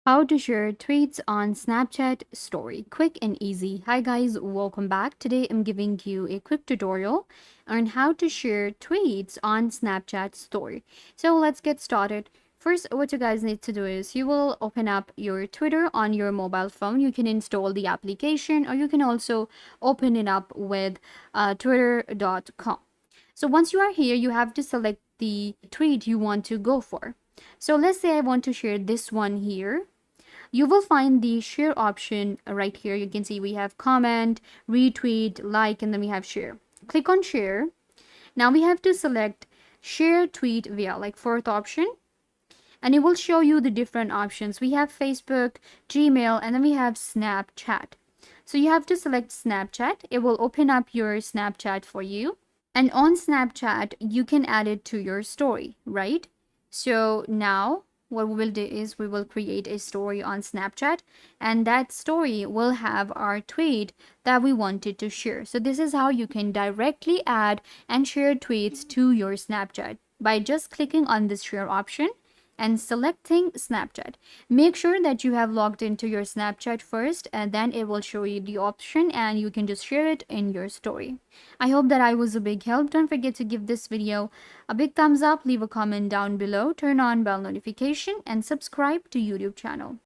How to share tweets on Snapchat story. Quick and easy. Hi guys, welcome back. Today I'm giving you a quick tutorial on how to share tweets on Snapchat story. So let's get started. First, what you guys need to do is you will open up your Twitter on your mobile phone. You can install the application or you can also open it up with twitter.com. So once you are here, you have to select the tweet you want to go for. So let's say I want to share this one here. You will find the share option right here. You can see we have comment, retweet, like, and then we have share. Click on share. Now we have to select share tweet via, like fourth option, and it will show you the different options. We have Facebook, Gmail, and then we have Snapchat. So you have to select Snapchat. It will open up your Snapchat for you. And on Snapchat, you can add it to your story, right? So now what we will do is we will create a story on Snapchat, and that story will have our tweet that we wanted to share. So this is how you can directly add and share tweets to your Snapchat by just clicking on this share option and selecting Snapchat. Make sure that you have logged into your Snapchat first, and then it will show you the option and you can just share it in your story. I hope that I was a big help. Don't forget to give this video a big thumbs up, leave a comment down below, turn on bell notification, and subscribe to YouTube channel.